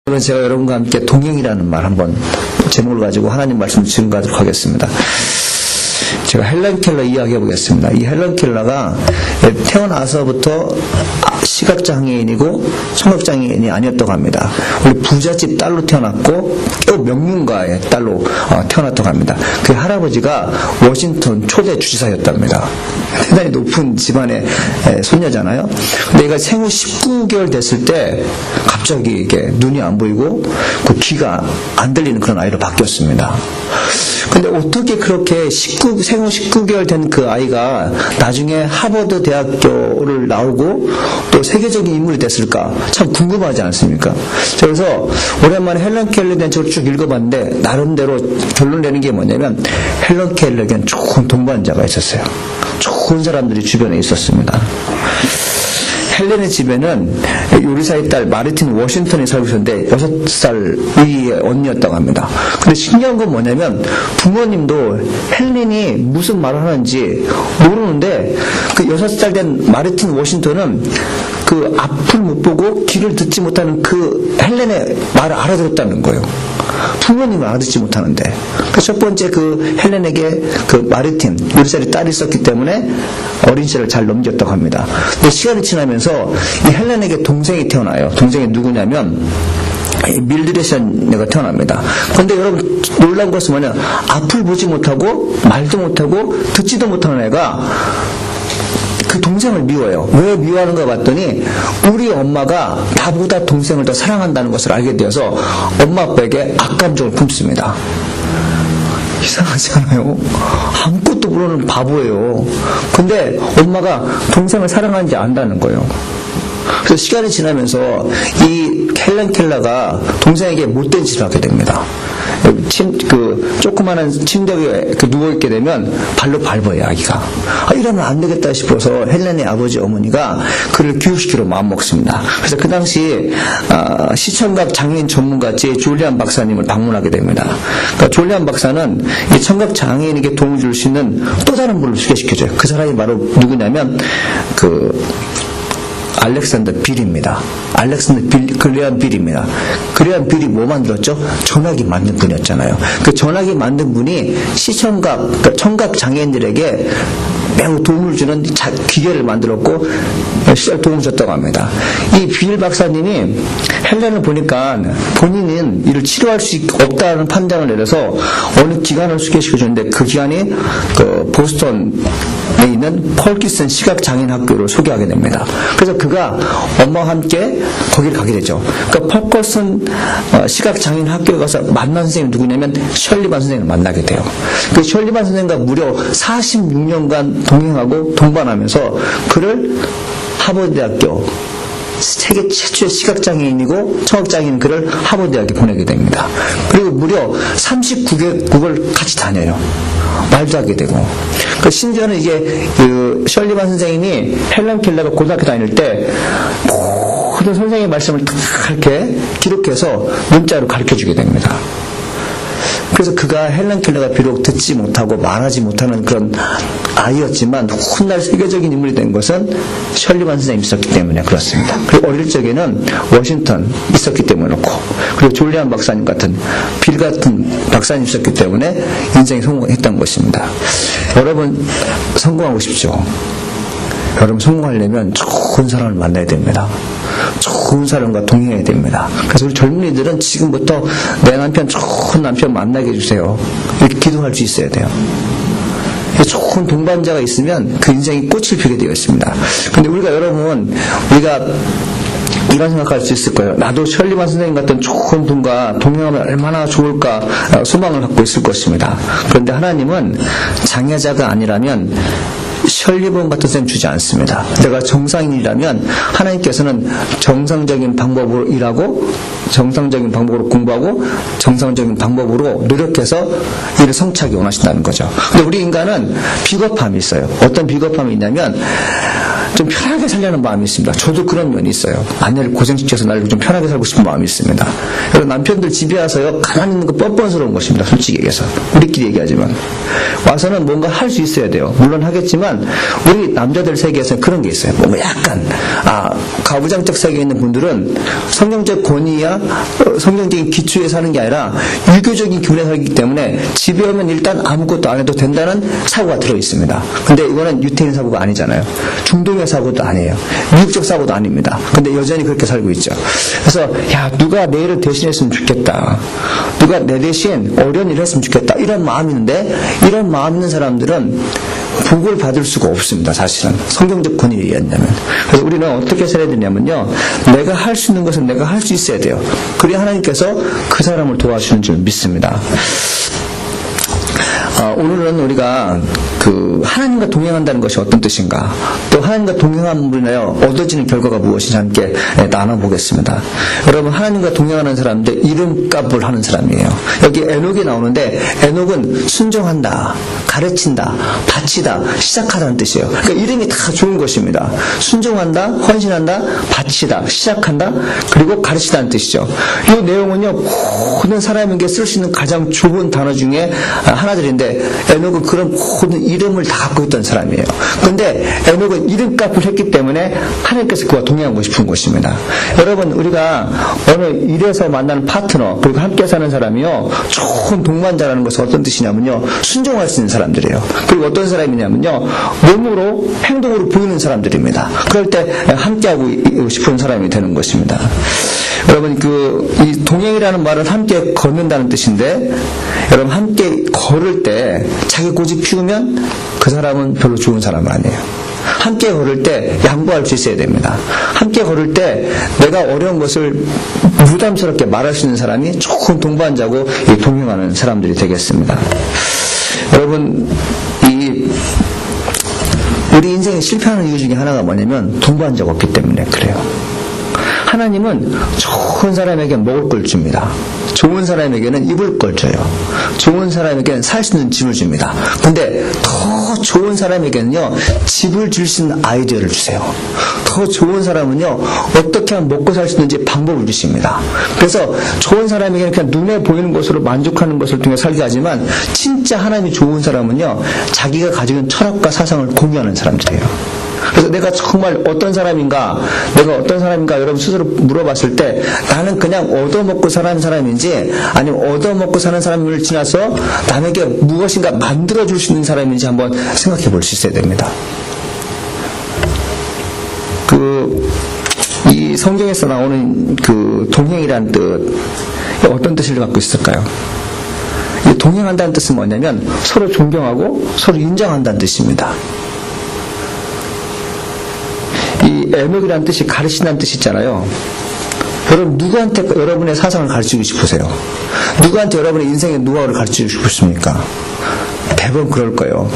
오늘 제가 여러분과 함께 동행이라는 말 한번 제목을 가지고 하나님 말씀을 증거하도록 하겠습니다. 제가 헬렌 켈러 이야기해 보겠습니다. 이 헬렌 켈러가 태어나서부터 시각장애인이고 청각장애인이 아니었다고 합니다. 우리 부잣집 딸로 태어났고 또 명문가의 딸로 태어났다고 합니다. 그 할아버지가 워싱턴 초대 주지사였답니다. 대단히 높은 집안의 손녀잖아요. 근데 얘가 생후 19개월 됐을 때 갑자기 이게 눈이 안 보이고 그 귀가 안 들리는 그런 아이로 바뀌었습니다. 근데 어떻게 그렇게 생후 19개월 된 그 아이가 나중에 하버드 대학교를 나오고 또 세계적인 인물이 됐을까? 참 궁금하지 않습니까? 그래서 오랜만에 헬렌 켈러에 대한 책을 쭉 읽어봤는데 나름대로 결론 내는 게 뭐냐면 헬렌 켈러에겐 좋은 동반자가 있었어요. 좋은 사람들이 주변에 있었습니다. 헬렌의 집에는 요리사의 딸 마르틴 워싱턴이 살고 있었는데 6살 위의 언니였다고 합니다. 근데 신기한 건 뭐냐면 부모님도 헬렌이 무슨 말을 하는지 모르는데 그 6살 된 마르틴 워싱턴은 그 앞을 못 보고 귀를 듣지 못하는 그 헬렌의 말을 알아들었다는 거예요. 부모님은 알아듣지 못하는데. 첫 번째 그 헬렌에게 그 마르틴 요리사의 딸이 있었기 때문에 어린 시절을 잘 넘겼다고 합니다. 근데 시간이 지나면서 이 헬렌에게 동생이 태어나요. 동생이 누구냐면 밀드레션네가 태어납니다. 그런데 여러분 놀라운 것은 뭐냐, 앞을 보지 못하고 말도 못하고 듣지도 못하는 애가 그 동생을 미워해요. 왜 미워하는가 봤더니 우리 엄마가 나보다 동생을 더 사랑한다는 것을 알게 되어서 엄마 아빠에게 악감정을 품습니다. 이상하지 않아요? 아무것도 모르는 바보예요. 근데 엄마가 동생을 사랑하는지 안다는 거예요. 그래서 시간이 지나면서 이 헬렌 켈러가 동생에게 못된 짓을 하게 됩니다. 조그마한 침대 위에 누워있게 되면 발로 밟아요, 아기가. 이러면 안 되겠다 싶어서 헬렌의 아버지 어머니가 그를 교육시키러 마음먹습니다. 그래서 그 당시 시청각 장애인 전문가 제 졸리안 박사님을 방문하게 됩니다. 그러니까 졸리안 박사는 이 청각 장애인에게 도움을 줄 수 있는 또 다른 분을 소개시켜줘요. 그 사람이 바로 누구냐면 알렉산더 빌입니다. 그레엄 빌입니다. 그레엄 빌이 뭐 만들었죠? 전화기 만든 분이었잖아요. 그 전화기 만든 분이 그러니까 청각 장애인들에게 매우 도움을 주는 기계를 만들었고 실제 도움을 줬다고 합니다. 이 빌 박사님이 헬렌을 보니까 본인은 이를 치료할 수 없다는 판단을 내려서 어느 기관을 소개시켜줬는데 그 기관이 보스턴에 있는 펄키슨 시각장애인 학교를 소개하게 됩니다. 그래서 그가 엄마와 함께 거기를 가게 되죠. 그러니까 펄키슨 시각장애인 학교에 가서 만난 선생님이 누구냐면 셜리반 선생님을 만나게 돼요. 그 셜리반 선생님과 무려 46년간 동행하고 동반하면서 그를 하버드대학교 세계 최초의 시각장애인이고 청각장애인 그를 하버드대학에 보내게 됩니다. 그리고 무려 39개국을 같이 다녀요. 말도 하게 되고. 심지어는 이게 셜리반 선생님이 헬렌 켈러가 고등학교 다닐 때 모든 선생님의 말씀을 다 이렇게 기록해서 문자로 가르쳐주게 됩니다. 그래서 그가 헬렌 켈러가 비록 듣지 못하고 말하지 못하는 그런 아이였지만 훗날 세계적인 인물이 된 것은 셜리반 선생님이 있었기 때문에 그렇습니다. 그리고 어릴 적에는 워싱턴 있었기 때문에 그렇고, 그리고 졸리안 박사님 같은 빌 같은 박사님 있었기 때문에 인생이 성공했던 것입니다. 여러분 성공하고 싶죠? 여러분 성공하려면 좋은 사람을 만나야 됩니다. 좋은 사람과 동행해야 됩니다. 그래서 우리 젊은이들은 지금부터 내 남편 좋은 남편 만나게 해주세요. 이렇게 기도할 수 있어야 돼요. 좋은 동반자가 있으면 그 인생이 꽃을 피게 되어 있습니다. 근데 우리가 이런 생각할 수 있을 거예요. 나도 셜리반 선생님 같은 좋은 분과 동행하면 얼마나 좋을까 소망을 갖고 있을 것입니다. 그런데 하나님은 장애자가 아니라면 셜리반 같은 선생님 주지 않습니다. 내가 정상인이라면 하나님께서는 정상적인 방법으로 일하고 정상적인 방법으로 공부하고 정상적인 방법으로 노력해서 일을 성취하기 원하신다는 거죠. 근데 우리 인간은 비겁함이 있어요. 어떤 비겁함이 있냐면 좀 편하게 살려는 마음이 있습니다. 저도 그런 면이 있어요. 아내를 고생시켜서 나를 좀 편하게 살고 싶은 마음이 있습니다. 여러분, 남편들 집에 와서요, 가만히 있는 거 뻔뻔스러운 것입니다. 솔직히 얘기해서. 우리끼리 얘기하지만. 와서는 뭔가 할 수 있어야 돼요. 물론 하겠지만, 우리 남자들 세계에서는 그런 게 있어요. 뭔가 약간, 가부장적 세계에 있는 분들은 성경적 권위야, 성경적인 기초에 사는 게 아니라, 유교적인 기분에 살기 때문에 집에 오면 일단 아무것도 안 해도 된다는 사고가 들어있습니다. 근데 이거는 유태인 사고가 아니잖아요. 중동의 사고도 아니에요. 미국적 사고도 아닙니다. 근데 여전히 그렇게 살고 있죠. 그래서 야, 누가 내 일을 대신했으면 좋겠다. 누가 내 대신 어려운 일을 했으면 좋겠다. 이런 마음이 있는데 이런 마음 있는 사람들은 복을 받을 수가 없습니다. 사실은 성경적 권위에 의한다면. 그래서 우리는 어떻게 살아야 되냐면요, 내가 할 수 있는 것은 내가 할 수 있어야 돼요. 그래야 하나님께서 그 사람을 도와주시는 줄 믿습니다. 오늘은 우리가 하나님과 동행한다는 것이 어떤 뜻인가, 또 하나님과 동행함으로 인하여 얻어지는 결과가 무엇인지 함께 나눠보겠습니다. 여러분, 하나님과 동행하는 사람들 이름값을 하는 사람이에요. 여기 에녹이 나오는데 에녹은 순종한다, 가르친다, 바치다, 시작하다는 뜻이에요. 그러니까 이름이 다 좋은 것입니다. 순종한다, 헌신한다, 바치다, 시작한다, 그리고 가르치다는 뜻이죠. 이 내용은요, 모든 사람에게 쓸 수 있는 가장 좋은 단어 중에 하나들인데, 에녹은 그런 모든 이름을 다 갖고 있던 사람이에요. 그런데 에녹은 이름값을 했기 때문에 하나님께서 그와 동행하고 싶은 것입니다. 여러분, 우리가 어느 일에서 만나는 파트너, 그리고 함께 사는 사람이요, 좋은 동반자라는 것은 어떤 뜻이냐면요, 순종할 수 있는 사람들이에요. 그리고 어떤 사람이냐면요, 몸으로, 행동으로 보이는 사람들입니다. 그럴 때 함께하고 싶은 사람이 되는 것입니다. 여러분, 이 동행이라는 말은 함께 걷는다는 뜻인데, 여러분, 함께 걸을 때 자기 고집 피우면 그 사람은 별로 좋은 사람은 아니에요. 함께 걸을 때 양보할 수 있어야 됩니다. 함께 걸을 때 내가 어려운 것을 부담스럽게 말할 수 있는 사람이 좋은 동반자고 동행하는 사람들이 되겠습니다. 여러분, 우리 인생이 실패하는 이유 중에 하나가 뭐냐면 동반자가 없기 때문에 그래요. 하나님은 좋은 사람에게 먹을 걸 줍니다. 좋은 사람에게는 입을 걸 줘요. 좋은 사람에게는 살 수 있는 집을 줍니다. 근데 더 좋은 사람에게는요, 집을 줄 수 있는 아이디어를 주세요. 더 좋은 사람은요, 어떻게 하면 먹고 살 수 있는지 방법을 주십니다. 그래서 좋은 사람에게는 그냥 눈에 보이는 것으로 만족하는 것을 통해 살게 하지만, 진짜 하나님이 좋은 사람은요, 자기가 가지고 있는 철학과 사상을 공유하는 사람들이에요. 그래서 내가 정말 어떤 사람인가, 여러분 스스로 물어봤을 때 나는 그냥 얻어먹고 사는 사람인지 아니면 얻어먹고 사는 사람을 지나서 남에게 무엇인가 만들어줄 수 있는 사람인지 한번 생각해 볼 수 있어야 됩니다. 이 성경에서 나오는 동행이라는 뜻, 어떤 뜻을 갖고 있을까요? 이 동행한다는 뜻은 뭐냐면 서로 존경하고 서로 인정한다는 뜻입니다. 이 에녹이라는 뜻이 가르친다는 뜻이 있잖아요. 여러분, 누구한테 여러분의 사상을 가르치고 싶으세요? 누구한테 여러분의 인생의 노하우를 가르치고 싶으십니까? 대부분 그럴 거예요.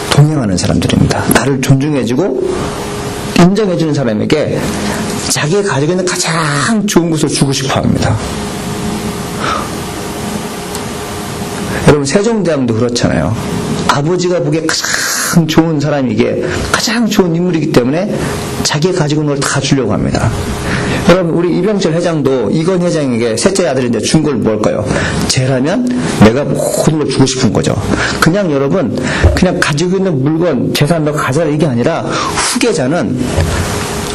동행하는 사람들입니다. 나를 존중해주고 인정해주는 사람에게 자기가 가지고 있는 가장 좋은 것을 주고 싶어 합니다. 여러분, 세종대왕도 그렇잖아요. 아버지가 보기에 가장 좋은 사람이기에 가장 좋은 인물이기 때문에 자기가 가지고 있는 걸 다 주려고 합니다. 여러분, 우리 이병철 회장도 이건 회장에게 셋째 아들인데 준 걸 뭘까요? 쟤라면 내가 모든 걸 주고 싶은 거죠. 그냥 여러분, 그냥 가지고 있는 물건, 재산 너 가져라 이게 아니라 후계자는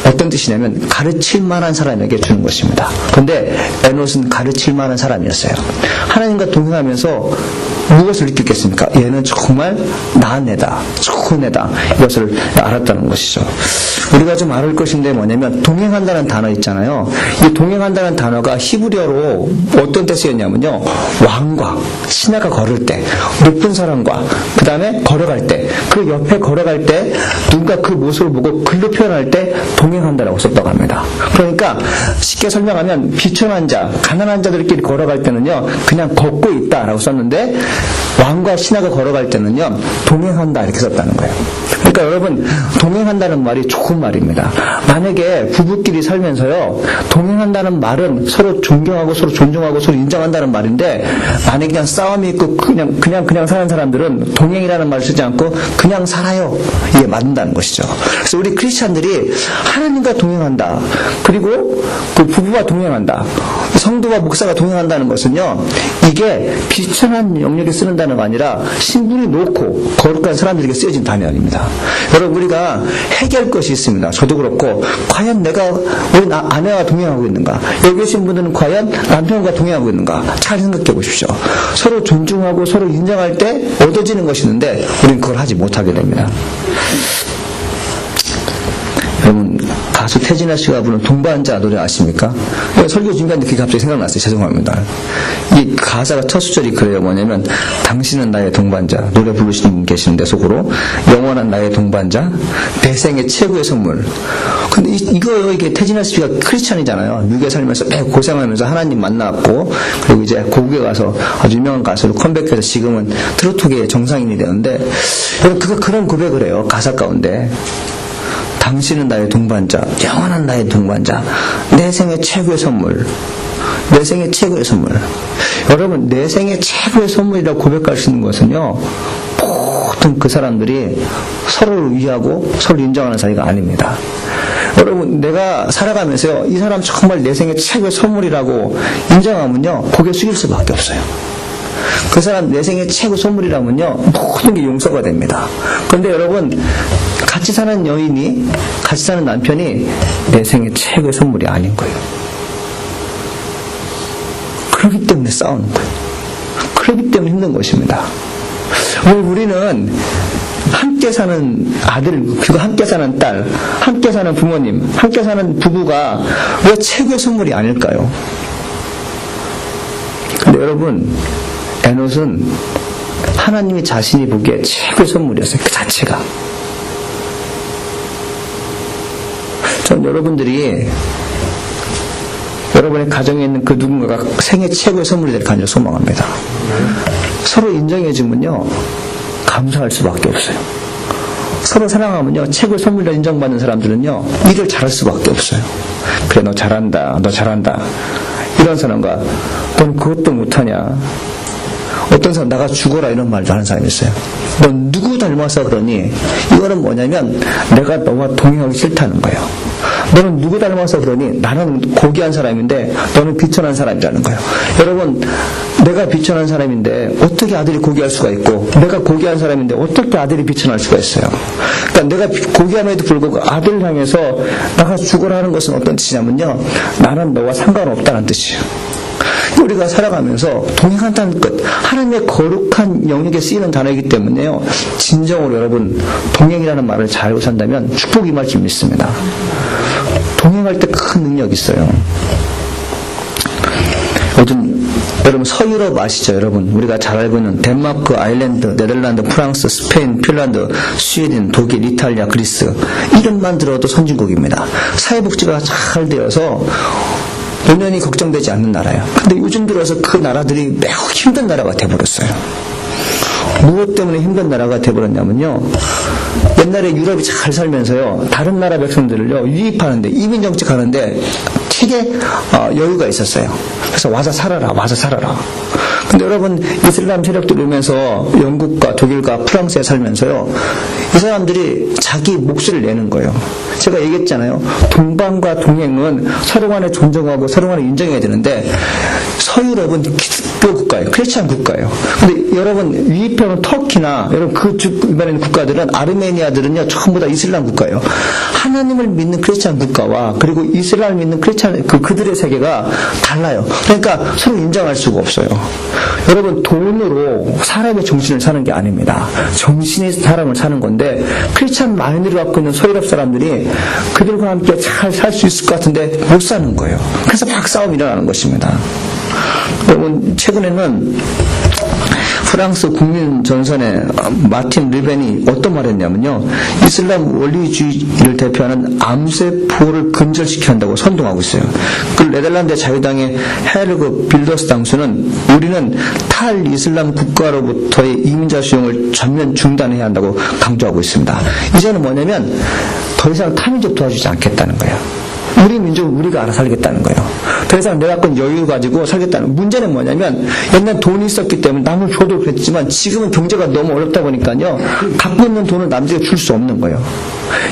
어떤 뜻이냐면 가르칠 만한 사람에게 주는 것입니다. 그런데 에녹은 가르칠 만한 사람이었어요. 하나님과 동행하면서 무엇을 느꼈겠습니까? 얘는 정말 나은 애다, 좋은 애다, 이것을 알았다는 것이죠. 우리가 좀 알을 것인데 뭐냐면 동행한다는 단어 있잖아요. 이 동행한다는 단어가 히브리어로 어떤 때 쓰였냐면요, 왕과 신하가 걸을 때, 높은 사람과 그 다음에 걸어갈 때, 그 옆에 걸어갈 때 누군가 그 모습을 보고 글로 표현할 때 동행한다라고 썼다고 합니다. 그러니까 쉽게 설명하면 비천한 자, 가난한 자들끼리 걸어갈 때는요, 그냥 걷고 있다라고 썼는데 왕과 신하가 걸어갈 때는요, 동행한다 이렇게 썼다는 거예요. 그러니까 여러분, 동행한다는 말이 좋은 말입니다. 만약에 부부끼리 살면서요, 동행한다는 말은 서로 존경하고 서로 존중하고 서로 인정한다는 말인데, 만약에 그냥 싸움이 있고 그냥 사는 사람들은 동행이라는 말을 쓰지 않고 그냥 살아요. 이게 맞는다는 것이죠. 그래서 우리 크리스찬들이 하나님과 동행한다. 그리고 그 부부와 동행한다. 성도와 목사가 동행한다는 것은요, 이게 비천한 영역에 쓰는 단어가 아니라 신분이 높고 거룩한 사람들에게 쓰여진 단어입니다. 여러분, 우리가 해결할 것이 있습니다. 저도 그렇고, 과연 내가 우리 아내와 동행하고 있는가? 여기 계신 분들은 과연 남편과 동행하고 있는가? 잘 생각해 보십시오. 서로 존중하고 서로 인정할 때 얻어지는 것이 있는데 우리는 그걸 하지 못하게 됩니다. 여러분, 가수 태진아 씨가 부른 동반자 노래 아십니까? 설교 준비하는데 그게 갑자기 생각났어요. 죄송합니다. 이 가사가 첫 수절이 그래요. 뭐냐면, 당신은 나의 동반자. 노래 부르시는 분 계시는데 속으로 영원한 나의 동반자, 내 생의 최고의 선물. 근데 이게 태진아 씨가 크리스찬이잖아요. 미국에 살면서 매우 고생하면서 하나님 만났고, 그리고 이제 고국에 가서 아주 유명한 가수로 컴백해서 지금은 트로트계의 정상인이 되는데, 여러분, 그런 고백을 해요. 가사 가운데. 당신은 나의 동반자, 영원한 나의 동반자, 내 생의 최고의 선물, 내 생의 최고의 선물. 여러분, 내 생의 최고의 선물이라고 고백할 수 있는 것은요, 모든 그 사람들이 서로를 위하고 서로를 인정하는 사이가 아닙니다. 여러분, 내가 살아가면서요, 이 사람 정말 내 생의 최고의 선물이라고 인정하면요, 고개 숙일 수밖에 없어요. 그 사람 내 생의 최고 선물이라면요, 모든 게 용서가 됩니다. 그런데 여러분, 같이 사는 여인이, 같이 사는 남편이 내 생의 최고의 선물이 아닌 거예요. 그렇기 때문에 싸우는 거예요. 그렇기 때문에 힘든 것입니다. 우리는 함께 사는 아들, 그리고 함께 사는 딸, 함께 사는 부모님, 함께 사는 부부가 왜 최고의 선물이 아닐까요? 근데 여러분, 에녹은 하나님이 자신이 보기에 최고의 선물이었어요. 그 자체가. 전 여러분들이 여러분의 가정에 있는 그 누군가가 생애 최고의 선물이 될 간절 소망합니다. 서로 인정해주면요, 감사할 수밖에 없어요. 서로 사랑하면요, 최고의 선물로 인정받는 사람들은요, 일을 잘할 수밖에 없어요. 그래, 너 잘한다, 너 잘한다. 이런 사람과 넌 그것도 못하냐. 어떤 사람 나가 죽어라 이런 말도 하는 사람이 있어요. 넌 누구 닮아서 그러니? 이거는 뭐냐면 내가 너와 동행하기 싫다는 거예요. 너는 누구 닮아서 그러니? 나는 고귀한 사람인데 너는 비천한 사람이라는 거예요. 여러분, 내가 비천한 사람인데 어떻게 아들이 고귀할 수가 있고, 내가 고귀한 사람인데 어떻게 아들이 비천할 수가 있어요. 그러니까 내가 고귀함에도 불구하고 아들을 향해서 나가 죽어라 하는 것은 어떤 뜻이냐면요, 나는 너와 상관없다는 뜻이에요. 우리가 살아가면서 동행한다는 것, 하나님의 거룩한 영역에 쓰이는 단어이기 때문에요, 진정으로 여러분, 동행이라는 말을 잘 알고 산다면 축복이 임할 줄 믿습니다. 동행할 때 큰 능력이 있어요. 요즘 여러분 서유럽 아시죠? 여러분, 우리가 잘 알고 있는 덴마크, 아일랜드, 네덜란드, 프랑스, 스페인, 핀란드, 스웨덴, 독일, 이탈리아, 그리스, 이름만 들어도 선진국입니다. 사회복지가 잘 되어서 노년이 걱정되지 않는 나라예요. 근데 요즘 들어서 그 나라들이 매우 힘든 나라가 돼버렸어요. 무엇 때문에 힘든 나라가 돼버렸냐면요, 옛날에 유럽이 잘 살면서요, 다른 나라 백성들을요, 유입하는데, 이민정책 하는데 되게 여유가 있었어요. 그래서 와서 살아라, 와서 살아라. 근데 여러분, 이슬람 세력들이 오면서 영국과 독일과 프랑스에 살면서요, 이 사람들이 자기 몫을 내는 거예요. 제가 얘기했잖아요. 동반과 동행은 서로 간에 존중하고 서로 간에 인정해야 되는데, 서유럽은 기독교 국가예요. 크리스찬 국가예요. 근데 여러분, 유입해온 터키나 여러분 그 주변에 있는 국가들은, 아르메니아들은요, 전부 다 이슬람 국가예요. 하나님을 믿는 크리스찬 국가와 그리고 이슬람을 믿는 크리스찬 그들의 세계가 달라요. 그러니까 서로 인정할 수가 없어요. 여러분, 돈으로 사람의 정신을 사는 게 아닙니다. 정신이 사람을 사는 건데, 크리스찬 마인드를 갖고 있는 서유럽 사람들이 그들과 함께 잘 살 수 있을 것 같은데 못 사는 거예요. 그래서 막 싸움이 일어나는 것입니다. 여러분, 최근에는 프랑스 국민전선의 마틴 르벤이 어떤 말을 했냐면요. 이슬람 원리주의를 대표하는 암세포를 근절시켜야 한다고 선동하고 있어요. 그 네덜란드 자유당의 헤르그 빌더스 당수는 우리는 탈이슬람 국가로부터의 이민자 수용을 전면 중단해야 한다고 강조하고 있습니다. 이제는 뭐냐면 더 이상 타민족 도와주지 않겠다는 거예요. 우리 민족은 우리가 알아서 살겠다는 거예요. 더 이상 내가 갖고 여유 가지고 살겠다는. 문제는 뭐냐면 옛날 돈이 있었기 때문에 남을 줘도 그랬지만 지금은 경제가 너무 어렵다 보니까요. 갖고 있는 돈을 남들에게 줄 수 없는 거예요.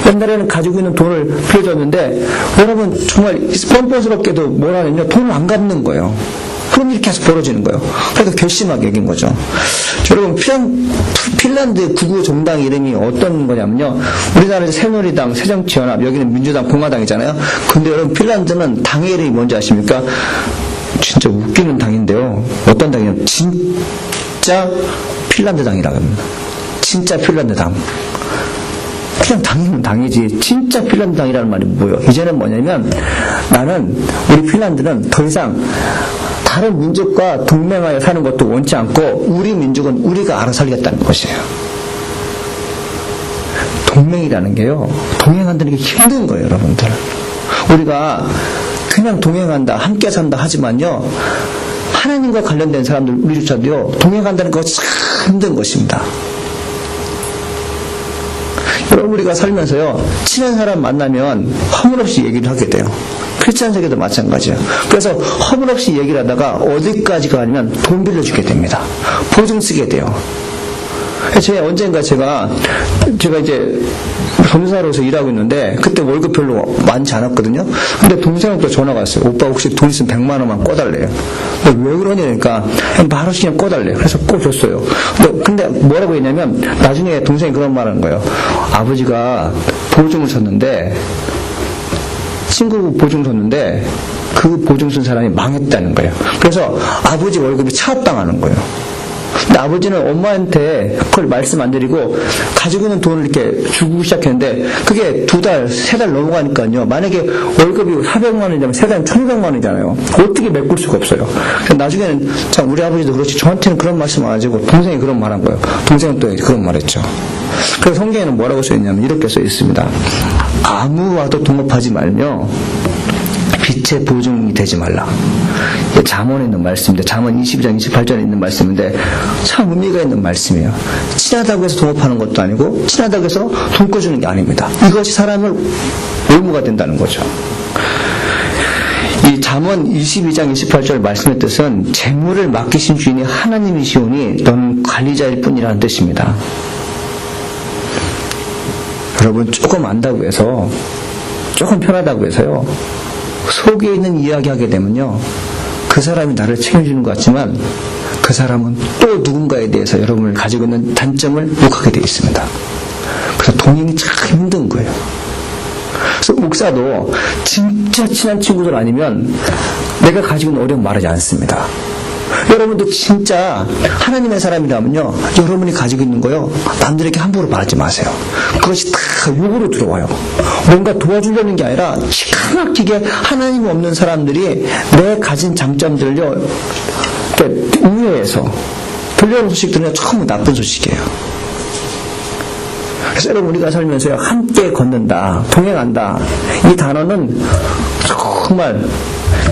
옛날에는 가지고 있는 돈을 빌려줬는데 여러분 정말 뻔뻔스럽게도 뭐라면요. 돈을 안 갚는 거예요. 그럼 이렇게 계속 벌어지는 거예요. 그러니까 결심하게 여긴 거죠. 여러분 핀란드 구구 정당 이름이 어떤 거냐면요. 우리나라는 새누리당, 새정치연합, 여기는 민주당, 공화당이잖아요. 근데 여러분 핀란드는 당의 이름이 뭔지 아십니까? 진짜 웃기는 당인데요. 어떤 당이냐면 진짜 핀란드 당이라고 합니다. 진짜 핀란드 당. 그냥 당이면 당이지 진짜 핀란드 당이라는 말이 뭐예요? 이제는 뭐냐면 나는 우리 핀란드는 더 이상 다른 민족과 동맹하여 사는 것도 원치 않고 우리 민족은 우리가 알아서 살겠다는 것이에요. 동맹이라는 게요. 동행한다는 게 힘든 거예요. 여러분들. 우리가 그냥 동행한다 함께 산다 하지만요. 하나님과 관련된 사람들 우리조차도요. 동행한다는 거 참 힘든 것입니다. 여러분 우리가 살면서요. 친한 사람 만나면 허물없이 얘기를 하게 돼요. 크리스찬 세계도 마찬가지예요. 그래서 허물없이 얘기를 하다가 어디까지 가냐면 돈 빌려주게 됩니다. 보증 쓰게 돼요. 언젠가 제가 이제 검사로서 일하고 있는데 그때 월급 별로 많지 않았거든요. 근데 동생한테 전화가 왔어요. 오빠 혹시 돈 있으면 100만 원만 꺼달래요. 왜 그러냐니까 말없이 그냥 꺼달래요. 그래서 꺼줬어요. 근데 뭐라고 했냐면 나중에 동생이 그런 말 하는 거예요. 아버지가 보증을 섰는데 친구 보증 섰는데 그 보증 쓴 사람이 망했다는 거예요. 그래서 아버지 월급이 차압당하는 거예요. 근데 아버지는 엄마한테 그걸 말씀 안 드리고 가지고 있는 돈을 이렇게 주고 시작했는데 그게 2달, 3달 넘어가니까요. 만약에 월급이 400만 원이면 3달은 1200만 원이잖아요. 어떻게 메꿀 수가 없어요. 나중에는 참 우리 아버지도 그렇지 저한테는 그런 말씀 안 하시고 동생이 그런 말 한 거예요. 동생은 또 그런 말 했죠. 그래서 성경에는 뭐라고 써있냐면 이렇게 써 있습니다. 아무와도 동업하지 말며 빛의 보증이 되지 말라. 잠언에 있는 말씀인데 잠언 22장 28절에 있는 말씀인데 참 의미가 있는 말씀이에요. 친하다고 해서 동업하는 것도 아니고 친하다고 해서 돈 꿔주는 게 아닙니다. 이것이 사람을 의무가 된다는 거죠. 이 잠언 22장 28절 말씀의 뜻은 재물을 맡기신 주인이 하나님이시오니 너는 관리자일 뿐이라는 뜻입니다. 여러분 조금 안다고 해서 조금 편하다고 해서요 속에 있는 이야기 하게 되면요 그 사람이 나를 책임지는 것 같지만 그 사람은 또 누군가에 대해서 여러분을 가지고 있는 단점을 욕하게 되어 있습니다. 그래서 동행이 참 힘든 거예요. 그래서 목사도 진짜 친한 친구들 아니면 내가 가지고 있는 어려움 말하지 않습니다. 여러분도 진짜 하나님의 사람이라면요 여러분이 가지고 있는 거요 남들에게 함부로 말하지 마세요. 그것이 다 욕으로 들어와요. 뭔가 도와주려는 게 아니라 기가 막히게 하나님 없는 사람들이 내 가진 장점들을요 우회해서 들려오는 소식들은 전부 나쁜 소식이에요. 그래서 여러분 우리가 살면서요 함께 걷는다 동행한다 이 단어는 정말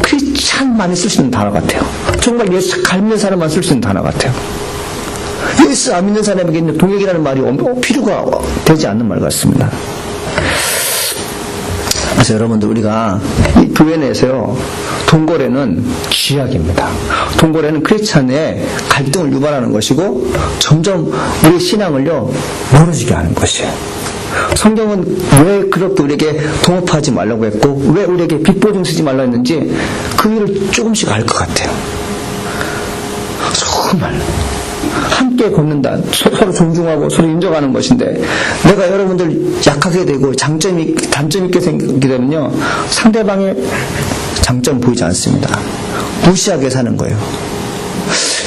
크리스찬만이 쓸 수 있는 단어 같아요. 정말 예수 닮는 사람만 쓸 수 있는 단어 같아요. 예수 안 믿는 사람에게 동행이라는 말이 필요가 되지 않는 말 같습니다. 그래서 여러분들 우리가 이 교회 내에서요 동거래는 쥐약입니다. 동거래는 크리스찬의 갈등을 유발하는 것이고 점점 우리 신앙을요 멀어지게 하는 것이에요. 성경은 왜 그렇게 우리에게 동업하지 말라고 했고 왜 우리에게 빚보증 쓰지 말라고 했는지 그 이유를 조금씩 알 것 같아요. 정말 함께 걷는다. 서로 존중하고 서로 인정하는 것인데 내가 여러분들 약하게 되고 단점 있게 생기게 되면요 상대방의 장점 보이지 않습니다. 무시하게 사는 거예요.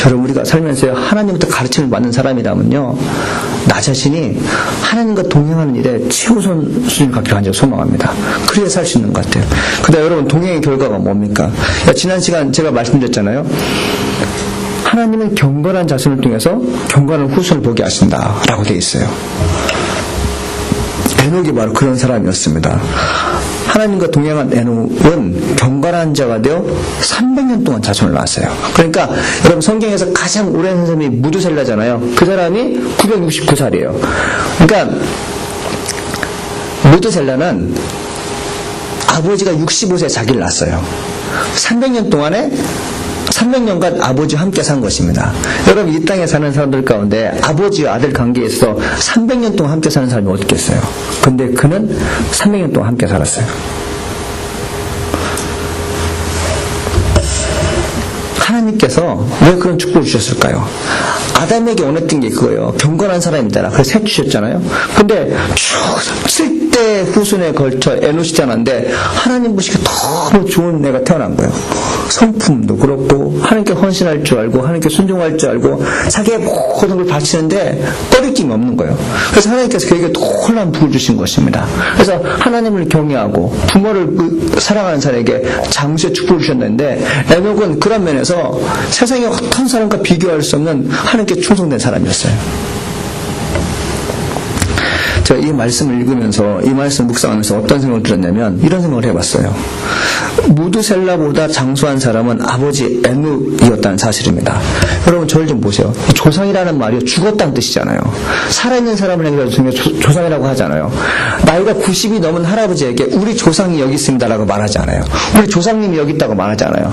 여러분 우리가 살면서 하나님부터 가르침을 받는 사람이라면요 나 자신이 하나님과 동행하는 일에 최우선 수준을 갖기를 간절히 소망합니다. 그래야 살 수 있는 것 같아요. 그다음 여러분 동행의 결과가 뭡니까? 지난 시간 제가 말씀드렸잖아요. 하나님은 경건한 자손을 통해서 경건한 후손을 보게 하신다라고 되어 있어요. 에녹이 바로 그런 사람이었습니다. 하나님과 동행한 에녹은 경건한 자가 되어 300년 동안 자손을 낳았어요. 그러니까 여러분 성경에서 가장 오랜 사람이 무두셀라잖아요. 그 사람이 969살이에요. 그러니까 무두셀라는 아버지가 65세에 자기를 낳았어요. 300년간 아버지와 함께 산 것입니다. 여러분 이 땅에 사는 사람들 가운데 아버지와 아들 관계에서 300년 동안 함께 사는 사람이 어디 있겠어요? 근데 그는 300년 동안 함께 살았어요. 하나님께서 왜 그런 축복을 주셨을까요? 아담에게 원했던 게 그거예요. 경건한 사람이다. 그래서 셋 주셨잖아요. 근데 쭉 7대 후손에 걸쳐 에녹이 태어났는데 하나님 보시기에 너무 좋은 애가 태어난 거예요. 성품도 그렇고 하나님께 헌신할 줄 알고 하나님께 순종할 줄 알고 자기의 모든 걸 바치는데 떠리낌이 없는 거예요. 그래서 하나님께서 그에게 놀라운 복을 주신 것입니다. 그래서 하나님을 경외하고 부모를 사랑하는 사람에게 장수의 축복을 주셨는데 에녹은 그런 면에서 세상의 어떤 사람과 비교할 수 없는 하나님께 충성된 사람이었어요. 제가 이 말씀을 읽으면서 이 말씀을 묵상하면서 어떤 생각을 들었냐면 이런 생각을 해봤어요. 무두셀라보다 장수한 사람은 아버지 에녹이었다는 사실입니다. 여러분 저를 좀 보세요. 조상이라는 말이 죽었다는 뜻이잖아요. 살아있는 사람을 얘기해서 조상이라고 하잖아요. 나이가 90이 넘은 할아버지에게 우리 조상이 여기 있습니다라고 말하지 않아요. 우리 조상님이 여기 있다고 말하지 않아요.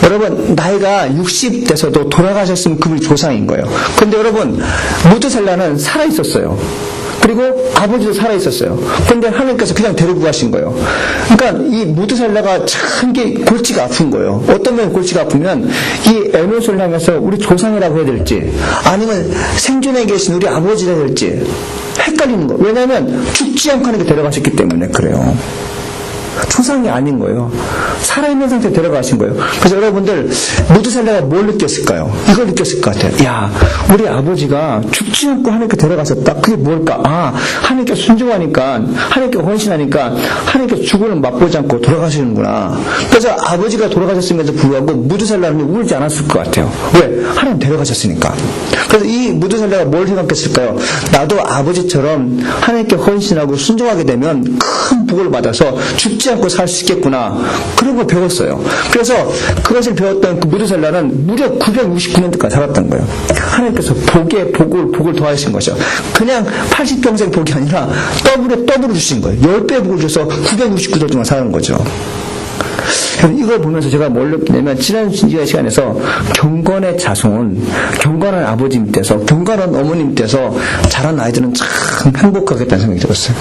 여러분 나이가 60 돼서도 돌아가셨으면 그분이 조상인 거예요. 근데 여러분 무두셀라는 살아있었어요. 그리고 아버지도 살아있었어요. 그런데 하나님께서 그냥 데리고 가신 거예요. 그러니까 이 무두셀라가 참 이게 골치가 아픈 거예요. 어떤 면에 골치가 아프면 이 에녹을 향해서 우리 조상이라고 해야 될지 아니면 생존에 계신 우리 아버지라 해야 될지 헷갈리는 거예요. 왜냐하면 죽지 않고 하나님께 데려가셨기 때문에 그래요. 조상이 아닌 거예요. 살아있는 상태에 데려가신 거예요. 그래서 여러분들 무두셀라가 뭘 느꼈을까요? 이걸 느꼈을 것 같아요. 야, 우리 아버지가 죽지 않고 하나님께 데려가셨다. 그게 뭘까? 아, 하나님께 순종하니까 하나님께 헌신하니까 하나님께 죽음을 맛보지 않고 돌아가시는구나. 그래서 아버지가 돌아가셨음에도 불구하고 무두셀라는 울지 않았을 것 같아요. 왜? 하나님 데려가셨으니까. 그래서 이 무두셀라가 뭘 생각했을까요? 나도 아버지처럼 하나님께 헌신하고 순종하게 되면 큰 복을 받아서 죽지 않고 살 수 있겠구나. 그런 걸 배웠어요. 그래서 그것을 배웠던 그 무두셀라는 무려 969년까지 살았던 거예요. 하나님께서 복에 복을 더하신 거죠. 그냥 80평생 복이 아니라 더블에 주신 거예요. 10배 복을 줘서 969년 동안 사는 거죠. 이걸 보면서 제가 뭘 느끼냐면 지난 시간에서 경건의 자손, 경건한 아버지 밑에서 경건한 어머니 밑에서 자란 아이들은 참 행복하겠다는 생각이 들었어요.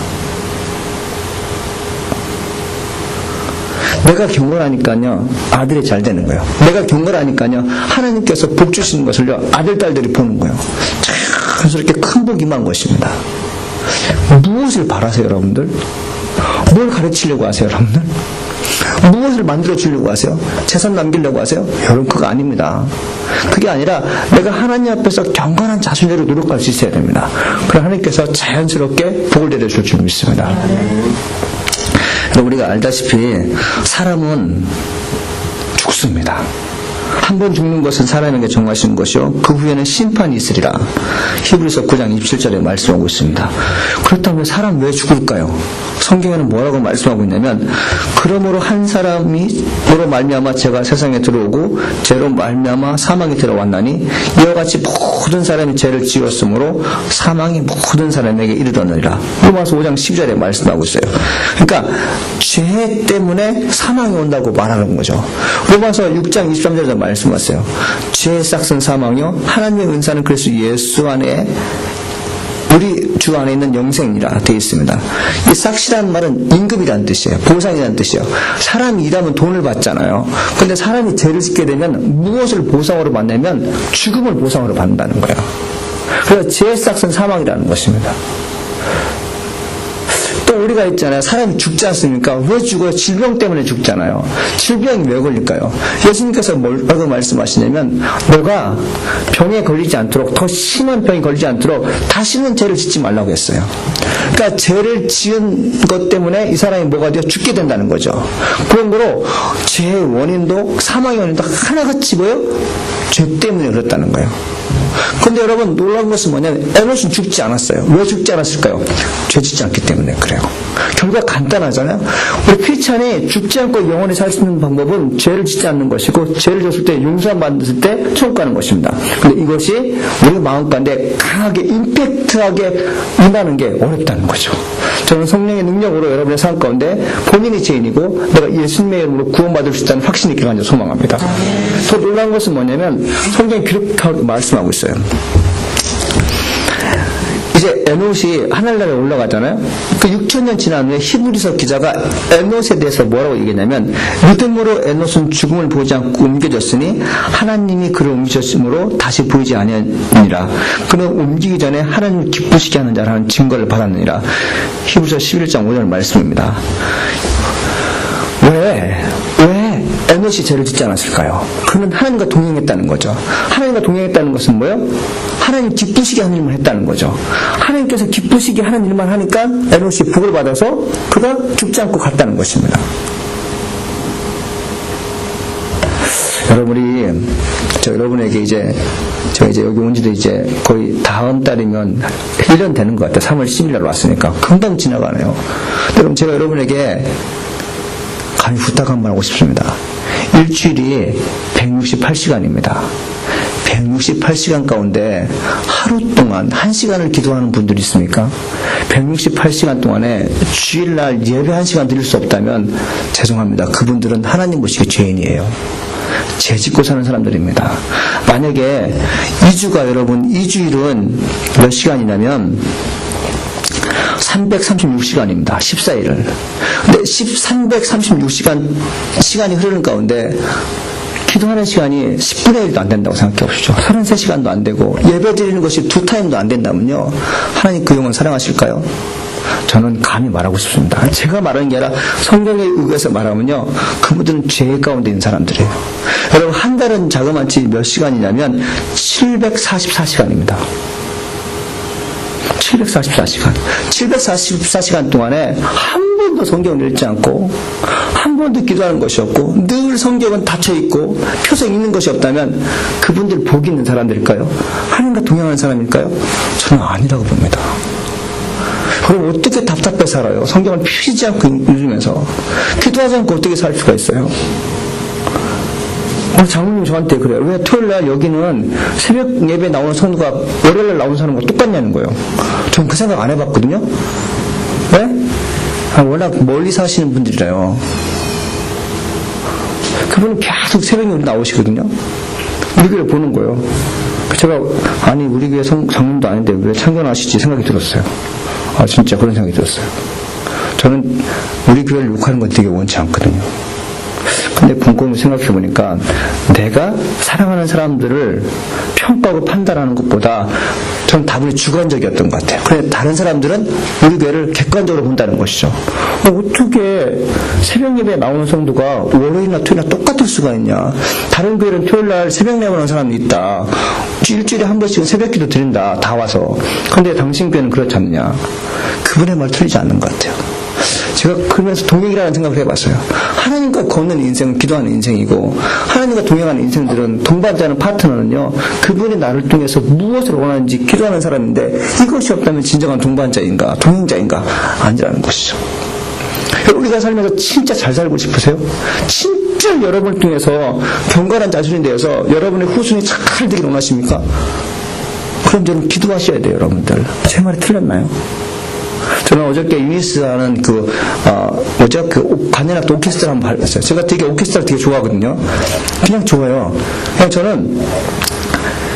내가 경건하니까요 아들이 잘 되는 거예요. 내가 경건하니까요 하나님께서 복 주시는 것을요 아들 딸들이 보는 거예요. 자연스럽게 큰 복이 임한 것입니다. 무엇을 바라세요 여러분들? 뭘 가르치려고 하세요 여러분들? 무엇을 만들어 주려고 하세요? 재산 남기려고 하세요? 여러분 그거 아닙니다. 그게 아니라 내가 하나님 앞에서 경건한 자손으로 노력할 수 있어야 됩니다. 그럼 하나님께서 자연스럽게 복을 내려줄 줄 믿습니다. 우리가 알다시피 사람은 죽습니다. 한 번 죽는 것은 사람에게 정하신 것이요 그 후에는 심판이 있으리라. 히브리서 9장 27절에 말씀하고 있습니다. 그렇다면 사람 왜 죽을까요? 성경에는 뭐라고 말씀하고 있냐면 그러므로 한 사람이로 말미암아 죄가 세상에 들어오고 죄로 말미암아 사망이 들어왔나니 이와 같이 모든 사람이 죄를 지었으므로 사망이 모든 사람에게 이르렀느니라. 로마서 5장 12절에 말씀하고 있어요. 그러니까 죄 때문에 사망이 온다고 말하는 거죠. 로마서 6장 23절에 말씀하세요. 죄의 싹은 사망이요 하나님의 은사는 그리스도 예수 안에 우리 주 안에 있는 영생이라 되어 있습니다. 이 싹이라는 말은 임금이라는 뜻이에요. 보상이라는 뜻이에요. 사람이 일하면 돈을 받잖아요. 근데 사람이 죄를 짓게 되면 무엇을 보상으로 받냐면 죽음을 보상으로 받는다는 거예요. 그래서 죄의 싹은 사망이라는 것입니다. 또 또 우리가 있잖아요. 사람이 죽지 않습니까? 왜 죽어요? 질병 때문에 죽잖아요. 질병이 왜 걸릴까요? 예수님께서 뭐라고 말씀하시냐면 너가 병에 걸리지 않도록, 더 심한 병이 걸리지 않도록 다시는 죄를 짓지 말라고 했어요. 그러니까 죄를 지은 것 때문에 이 사람이 뭐가 되어 죽게 된다는 거죠. 그러므로 죄의 원인도 사망의 원인도 하나같이 뭐예요? 죄 때문에 그렇다는 거예요. 근데 여러분 놀라운 것은 뭐냐면 에녹은 죽지 않았어요. 왜 죽지 않았을까요? 죄 짓지 않기 때문에 그래요. 결과 간단하잖아요. 우리 크리스찬이 죽지 않고 영원히 살 수 있는 방법은 죄를 짓지 않는 것이고, 죄를 졌을 때 용서함 받았을 때 천국 가는 것입니다. 근데 이것이 우리 마음 가운데 강하게 임팩트하게 임하는 게 어렵다는 거죠. 저는 성령의 능력으로 여러분의 삶 가운데 본인이 죄인이고 내가 예수님의 이름으로 구원받을 수 있다는 확신이 있기를 간절히 소망합니다. 더 놀라운 것은 뭐냐면 성경이 그렇게 말씀하고 있어요. 이제 에녹이 하늘나라에 올라가잖아요. 그 6,000년 지난 후에 히브리서 기자가 에녹에 대해서 뭐라고 얘기했냐면 믿음으로 에녹은 죽음을 보지 않고 옮겨졌으니 하나님이 그를 옮기셨으므로 다시 보이지 아니하니라. 그는 옮기기 전에 하나님을 기쁘시게 하는 자라는 증거를 받았느니라. 히브리서 11장 5절 말씀입니다. 왜 에녹이 죄를 짓지 않았을까요? 그는 하나님과 동행했다는 거죠. 하나님과 동행했다는 것은 뭐예요? 하나님 기쁘시게 하는 일만 했다는 거죠. 하나님께서 기쁘시게 하는 일만 하니까 에녹이 복을 받아서 그가 죽지 않고 갔다는 것입니다. 여러분에게 저 이제 여기 온 지도 이제 거의 다음 달이면 1년 되는 것 같아요. 3월 10일 날 왔으니까. 금방 지나가네요. 그럼 제가 여러분에게 감히 부탁 한번 하고 싶습니다. 일주일이 168시간입니다. 168시간 가운데 하루 동안 1시간을 기도하는 분들이 있습니까? 168시간 동안에 주일날 예배 1시간 드릴 수 없다면 죄송합니다. 그분들은 하나님 보시기에 죄인이에요. 죄 짓고 사는 사람들입니다. 만약에 2주가 여러분 2주일은 몇 시간이냐면 336시간입니다. 14일을. 근데 336시간이 흐르는 가운데 기도하는 시간이 10분의 1도 안 된다고 생각해 보십시오. 33시간도 안 되고 예배 드리는 것이 2타임도 안 된다면요. 하나님 그 영혼 사랑하실까요? 저는 감히 말하고 싶습니다. 제가 말하는 게 아니라 성경에 의해서 말하면요. 그분들은 죄 가운데 있는 사람들이에요. 여러분 한 달은 자그마치 몇 시간이냐면 744시간입니다. 744시간 동안에 한 번도 성경을 읽지 않고 한 번도 기도하는 것이 없고 늘 성경은 닫혀있고 표정 읽는 것이 없다면 그분들 복 있는 사람들일까요? 하나님과 동행하는 사람일까요? 저는 아니라고 봅니다. 그럼 어떻게 답답해 살아요? 성경을 펴지 않고 읽으면서 기도하지 않고 어떻게 살 수가 있어요? 장로님 저한테 그래요. 왜 토요일날 여기는 새벽 예배 나오는 성도가 월요일날 나오는 사람과 똑같냐는 거예요. 전 그 생각 안 해봤거든요. 왜? 워낙 멀리 사시는 분들이라요. 그분은 계속 새벽에 우리 나오시거든요. 우리 교회 보는 거예요. 제가 아니 우리 교회 장로님도 아닌데 왜 참견하시지 생각이 들었어요. 아 진짜 그런 생각이 들었어요. 저는 우리 교회를 욕하는 건 되게 원치 않거든요. 근데 곰곰이 생각해 보니까 내가 사랑하는 사람들을 평가하고 판단하는 것보다 전 다분히 주관적이었던 것 같아요. 그런데 다른 사람들은 우리 교회를 객관적으로 본다는 것이죠. 어떻게 새벽 예배에 나오는 성도가 월요일이나 토요일날 똑같을 수가 있냐. 다른 교회는 토요일날 새벽 예배 오는 사람이 있다. 일주일에 한 번씩은 새벽 기도 드린다. 다 와서. 그런데 당신 교회는 그렇지 않느냐. 그분의 말 틀리지 않는 것 같아요. 제가 그러면서 동행이라는 생각을 해봤어요. 하나님과 걷는 인생은 기도하는 인생이고 하나님과 동행하는 인생들은 동반자는 파트너는요. 그분이 나를 통해서 무엇을 원하는지 기도하는 사람인데 이것이 없다면 진정한 동반자인가 동행자인가 아니라는 것이죠. 우리가 살면서 진짜 잘 살고 싶으세요? 진짜 여러분을 통해서 경건한 자신이 되어서 여러분의 후손이 잘 되길 원하십니까? 그럼 저는 기도하셔야 돼요. 여러분들. 제 말이 틀렸나요? 저는 어저께 유니스 하는 관현악도 오케스트라 한번 봤어요. 제가 되게 오케스트라 되게 좋아하거든요. 그냥 좋아요. 그냥 저는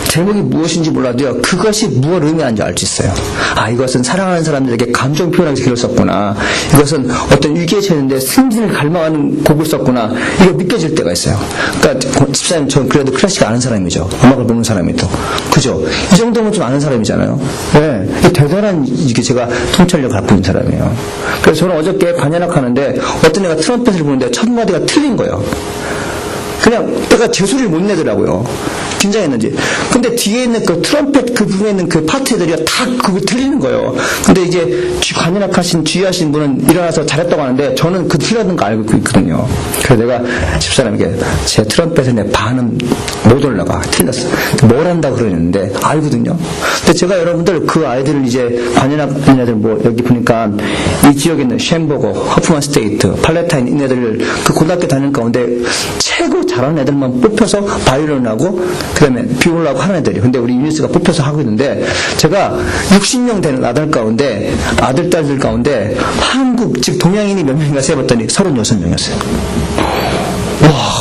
제목이 무엇인지 몰라도요, 그것이 무엇을 의미하는지 알 수 있어요. 아, 이것은 사랑하는 사람들에게 감정 표현하기 위해서 글을 썼구나. 이것은 어떤 위기에 처했는데 승진을 갈망하는 곡을 썼구나. 이거 느껴질 때가 있어요. 그러니까 집사님, 전 그래도 클래식 아는 사람이죠. 음악을 배우는 사람이죠. 그죠? 이 정도면 좀 아는 사람이잖아요. 네. 대단한, 이게 제가 통찰력 갖고 있는 사람이에요. 그래서 저는 어저께 관현악 하는데 어떤 애가 트럼펫을 부는데 첫 마디가 틀린 거예요. 그냥 내가 제 소리를 못 내더라고요. 긴장했는지. 근데 뒤에 있는 그 트럼펫 그 부분에 있는 그 파트들이 다 그거 틀리는 거예요. 근데 이제 관현악 하신, 주의하신 분은 일어나서 잘했다고 하는데 저는 그 틀렸는 거 알고 있거든요. 그래서 내가 집사람에게 제 트럼펫에 내 반은 못 올라가. 틀렸어. 뭘 한다고 그러는데 알거든요. 근데 제가 여러분들 그 아이들을 이제 관현악 하는 애들 뭐 여기 보니까 이 지역에 있는 쉔버거, 허프만 스테이트, 팔레타인 이 애들 그 고등학교 다니는 가운데 최고 잘하는 애들만 뽑혀서 바이올린하고 그 다음에 비올라고 하는 애들이. 근데 우리 유니스가 뽑혀서 하고 있는데 제가 60명 되는 아들 가운데 아들, 딸들 가운데 한국, 즉 동양인이 몇 명인가 세봤더니 36명이었어요. 와.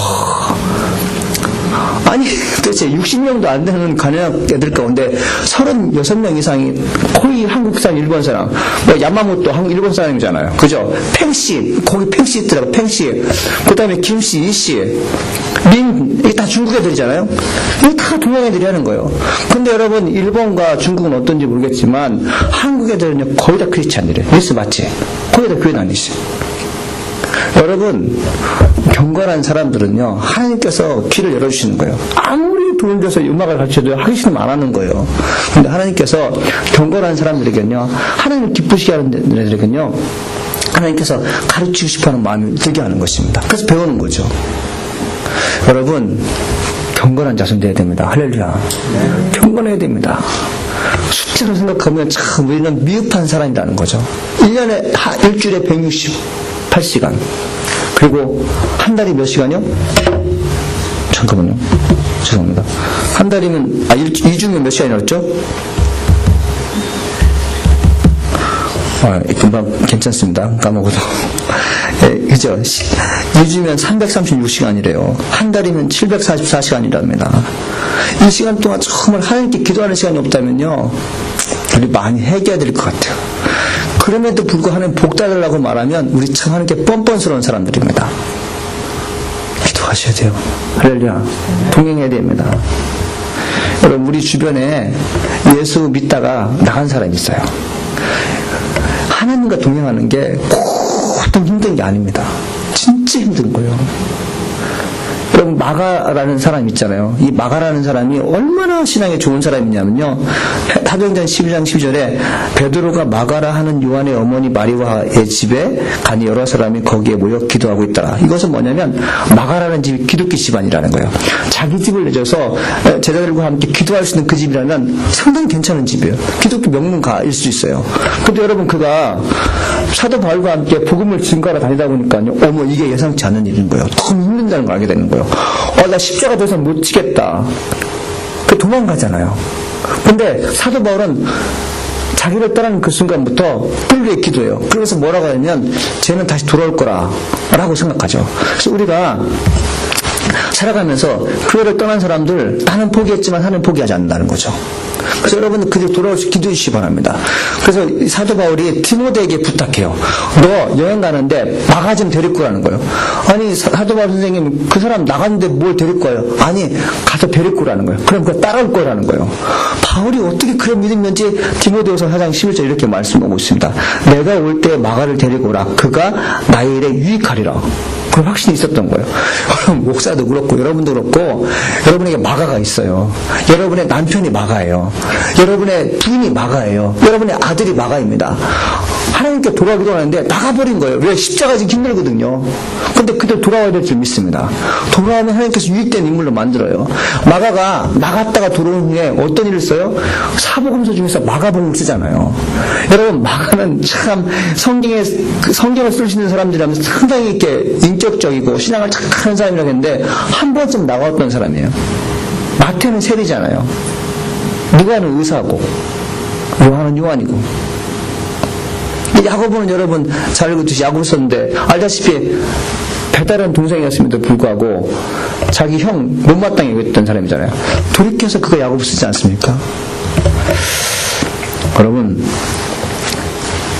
아니 도대체 60명도 안 되는 관현악 애들 가운데 36명 이상이 거의 한국 사람, 일본 사람, 뭐 야마모토 한국 일본 사람이잖아요. 그죠? 팽씨, 거기 팽씨 있더라고. 팽씨. 그 다음에 김씨, 이씨, 민, 이게 다 중국 애들이잖아요. 이게 다 동양 애들이 하는 거예요. 근데 여러분 일본과 중국은 어떤지 모르겠지만 한국 애들은 거의 다 크리스찬이래요. 뉴스 맞지? 거의 다 교회 다니시. 여러분 경건한 사람들은요 하나님께서 길을 열어주시는 거예요. 아무리 돈을 줘서 음악을 가르쳐도 하기 싫으면 안 하는 거예요. 근데 하나님께서 경건한 사람들에게는요, 하나님을 기쁘시게 하는 애들에게는요, 하나님께서 가르치고 싶어하는 마음이 들게 하는 것입니다. 그래서 배우는 거죠. 여러분 경건한 자손 되어야 됩니다. 할렐루야. 경건해야 됩니다. 숫자로 생각하면 참 우리는 미흡한 사람이라는 거죠. 1년에 일주일에 168시간, 그리고 한 달이 몇 시간이요? 잠깐만요. 죄송합니다. 한 달이면 2주면 몇 시간이었죠? 금방 괜찮습니다. 까먹어도. 예, 그죠? 2주면 336시간이래요. 한 달이면 744시간이랍니다. 이 시간 동안 정말 하나님께 기도하는 시간이 없다면요, 우리 많이 해결해야 될 것 같아요. 그럼에도 불구하고 하나님 복 달라고 말하면 우리 참 하나님께 뻔뻔스러운 사람들입니다. 기도하셔야 돼요. 할렐루야. 동행해야 됩니다. 여러분 우리 주변에 예수 믿다가 나간 사람이 있어요. 하나님과 동행하는 게 보통 힘든 게 아닙니다. 진짜 힘든 거예요. 여러분 마가라는 사람 있잖아요. 이 마가라는 사람이 얼마나 신앙에 좋은 사람이냐면요, 사도행전 12장 12절에 베드로가 마가라 하는 요한의 어머니 마리아의 집에 가니 여러 사람이 거기에 모여 기도하고 있더라. 이것은 뭐냐면 마가라는 집이 기독교 집안이라는 거예요. 자기 집을 내줘서 제자들과 함께 기도할 수 있는 그 집이라면 상당히 괜찮은 집이에요. 기독교 명문가일 수 있어요. 근데 여러분 그가 사도 바울과 함께 복음을 증거하러 다니다 보니까요, 어머 이게 예상치 않은 일인 거예요. 너무 힘든다는 걸 알게 되는 거예요. 나 십자가 더 이상 못 지겠다. 그 도망가잖아요. 근데 사도 바울은 자기를 떠나는 그 순간부터 뿔리에 기도해요. 그래서 뭐라고 하냐면 쟤는 다시 돌아올 거라 라고 생각하죠. 그래서 우리가 살아가면서 교회를 떠난 사람들, 나는 포기했지만 하나님 포기하지 않는다는 거죠. 그래서 여러분 그들 돌아올 수 기도해 주시기 바랍니다. 그래서 사도 바울이 디모데에게 부탁해요. 너 여행 가는데 마가 좀 데리고 가는 거예요. 아니 사도 바울 선생님 그 사람 나갔는데 뭘 데리고 가요? 아니 가서 데리고 오라는 거예요. 그럼 그거 따라올 거라는 거예요. 바울이 어떻게 그런 믿음인지 디모데후서 4장 11절 이렇게 말씀하고 있습니다. 내가 올 때 마가를 데리고 오라. 그가 나의 일에 유익하리라. 그런 확신이 있었던 거예요. 여러분 목사도 그렇고 여러분도 그렇고 여러분에게 마가가 있어요. 여러분의 남편이 마가예요. 여러분의 부인이 마가예요. 여러분의 아들이 마가입니다. 하나님께 돌아오기도 하는데 나가버린 거예요. 왜? 십자가 지기 힘들거든요. 근데 그들 돌아와야 될 줄 믿습니다. 돌아오면 하나님께서 유익된 인물로 만들어요. 마가가 나갔다가 들어온 후에 어떤 일을 써요? 사복음서 중에서 마가복음을 쓰잖아요. 여러분 마가는 참 성경을 쓸 수 있는 사람들이라면 상당히 이렇게 인격적이고 신앙을 착한 사람이라고 했는데 한 번쯤 나왔던 사람이에요. 마태는 세리잖아요. 누가는 의사고 요한은 요한이고, 야고보는 여러분 잘 알고 있듯이 야고보 썼는데 알다시피 배다른 동생이었음에도 불구하고 자기 형 못마땅히 여겼던 사람이잖아요. 돌이켜서 그거 야곱을 쓰지 않습니까? 여러분,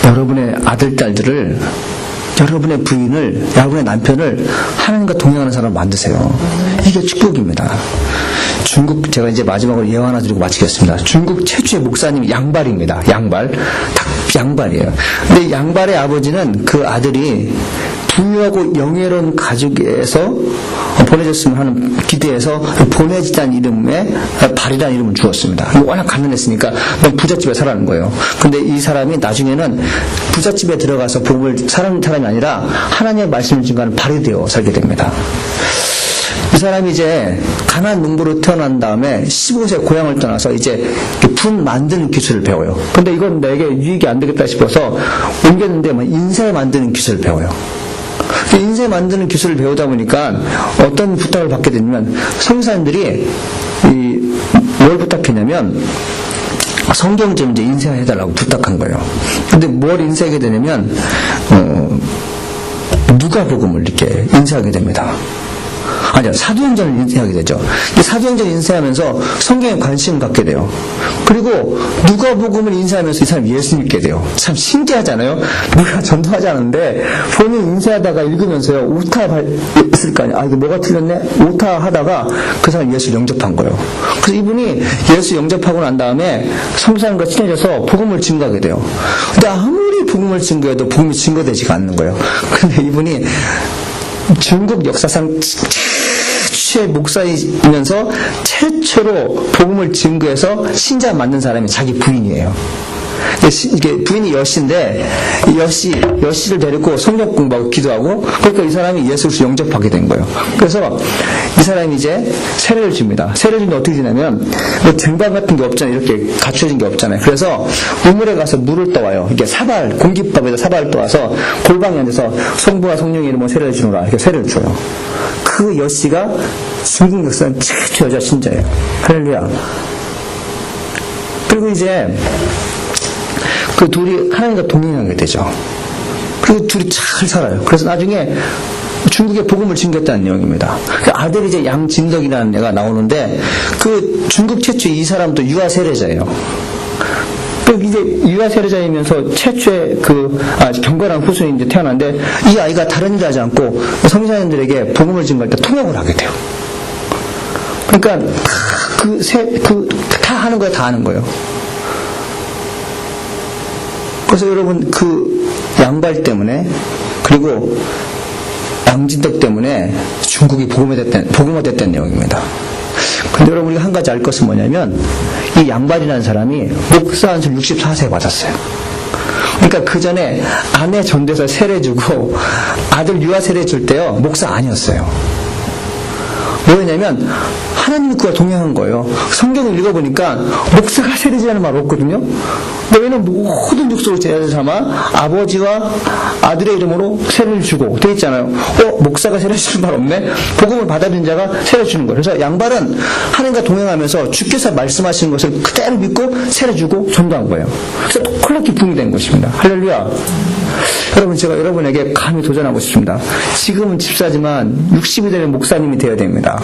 여러분의 아들, 딸들을, 여러분의 부인을, 여러분의 남편을 하나님과 동행하는 사람 만드세요. 이게 축복입니다. 중국, 제가 이제 마지막으로 예화 하나 드리고 마치겠습니다. 중국 최초의 목사님이 양발입니다. 양발이에요. 근데 양발의 아버지는 그 아들이 부유하고 영예로운 가족에서 보내졌으면 하는 기대에서 보내지란 이름에 발이라는 이름을 주었습니다. 워낙 가난했으니까 부잣집에 살아는 거예요. 근데 이 사람이 나중에는 부잣집에 들어가서 복음을 사는 사람이 아니라 하나님의 말씀을 증거하는 발이 되어 살게 됩니다. 이 사람이 이제 가난한 농부로 태어난 다음에 15세 고향을 떠나서 이제 분 만드는 기술을 배워요. 근데 이건 내게 유익이 안 되겠다 싶어서 옮겼는데 인쇄 만드는 기술을 배워요. 인쇄 만드는 기술을 배우다 보니까 어떤 부탁을 받게 되냐면 선교사님들이 뭘 부탁했냐면 성경 좀 이제 인쇄해달라고 부탁한 거예요. 근데 뭘 인쇄하게 되냐면 누가복음을 이렇게 인쇄하게 됩니다. 아니요, 사도행전을 인쇄하게 되죠. 사도행전을 인쇄하면서 성경에 관심을 갖게 돼요. 그리고 누가복음을 인쇄하면서 이 사람이 예수 믿게 돼요. 참 신기하잖아요. 누가 전도하지 않은데 본인이 인쇄하다가 읽으면서요, 오타 있을 거 아니에요. 이게 뭐가 틀렸네? 오타 하다가 그 사람이 예수 영접한 거예요. 그래서 이분이 예수 영접하고 난 다음에 성사님과 친해져서 복음을 증거하게 돼요. 근데 아무리 복음을 증거해도 복음이 증거되지가 않는 거예요. 근데 이분이 중국 역사상 최초의 목사이면서 최초로 복음을 증거해서 신자 만든 사람이 자기 부인이에요. 이게 부인이 여씨인데 여씨를 데리고 성경 공부하고 기도하고 그러니까 이 사람이 예수를 영접하게 된 거예요. 그래서 이 사람이 이제 세례를 줍니다. 세례를 주면 어떻게 되냐면 쟁반 같은 게 없잖아요. 이렇게 갖춰진 게 없잖아요. 그래서 우물에 가서 물을 떠와요. 이게 사발 공깃밥에다 사발을 떠와서 골방에 앉아서 성부와 성령의 이름으로 세례를 주노라 이렇게 세례를 줘요. 그 여씨가 중국 역사는 최초 여자 신자예요. 할렐루야. 그리고 이제 그 둘이 하나님과 동행하게 되죠. 그리고 둘이 잘 살아요. 그래서 나중에 중국에 복음을 증거했다는 내용입니다. 그 아들이 이제 양진덕이라는 애가 나오는데 그 중국 최초 이 사람도 유아 세례자예요. 또 이제 유아 세례자이면서 최초의 경건한 후손이 이제 태어났는데 이 아이가 다른 일을 하지 않고 성교사님들에게 복음을 증거할 때 통역을 하게 돼요. 그러니까 다 하는 거예요. 다 하는 거예요. 그래서 여러분 그 양발 때문에 그리고 양진덕 때문에 중국이 복음화됐다는 내용입니다. 근데 여러분 우리가 한 가지 알 것은 뭐냐면 이 양발이라는 사람이 목사 안수 64세 받았어요. 그러니까 그 전에 아내 전도해서 세례 주고 아들 유아 세례 줄 때요 목사 아니었어요. 뭐냐면 하나님이 그와 동행한 거예요. 성경을 읽어보니까 목사가 세례지라는 말 없거든요. 너희는 모든 족속을 제자들 삼아 아버지와 아들의 이름으로 세례를 주고 돼 있잖아요. 목사가 세례 주는 말 없네. 복음을 받아들인 자가 세례 주는 거예요. 그래서 양발은 하나님과 동행하면서 주께서 말씀하시는 것을 그대로 믿고 세례 주고 전도한 거예요. 그래서 놀랍게 부흥이 된 것입니다. 할렐루야. 여러분 제가 여러분에게 감히 도전하고 싶습니다. 지금은 집사지만 60이 되면 목사님이 되어야 됩니다.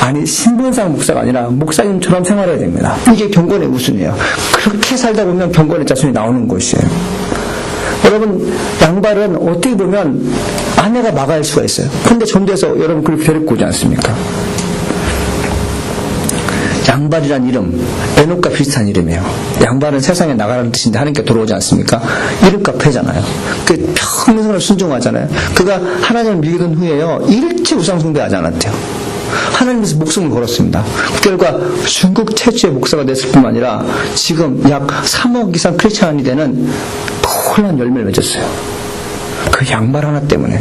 아니 신분상 목사가 아니라 목사님처럼 생활해야 됩니다. 이게 경건의 우선이에요. 그렇게 살다 보면 경건의 자손이 나오는 것이에요. 여러분 양발은 어떻게 보면 아내가 막아할 수가 있어요. 근데 전도해서 여러분 그렇게 데리고 오지 않습니까? 양발이란 이름, 에녹과 비슷한 이름이에요. 양발은 세상에 나가라는 뜻인데 하나님께 돌아오지 않습니까? 이름과 패잖아요. 그 평생을 순종하잖아요. 그가 하나님을 믿은 후에요, 일체 우상숭배하지 않았대요. 하나님께서 목숨을 걸었습니다. 그 결과 중국 최초의 목사가 됐을 뿐만 아니라 지금 약 3억 이상 크리스찬이 되는 놀라운 열매를 맺었어요. 그 양발 하나 때문에.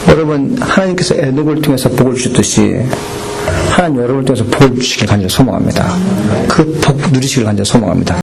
여러분 하나님께서 에녹을 통해서 복을 주셨듯이 하나님 여러분을 통해서 복을 주시길 간절히 소망합니다. 그 복 누리시길 간절히 소망합니다.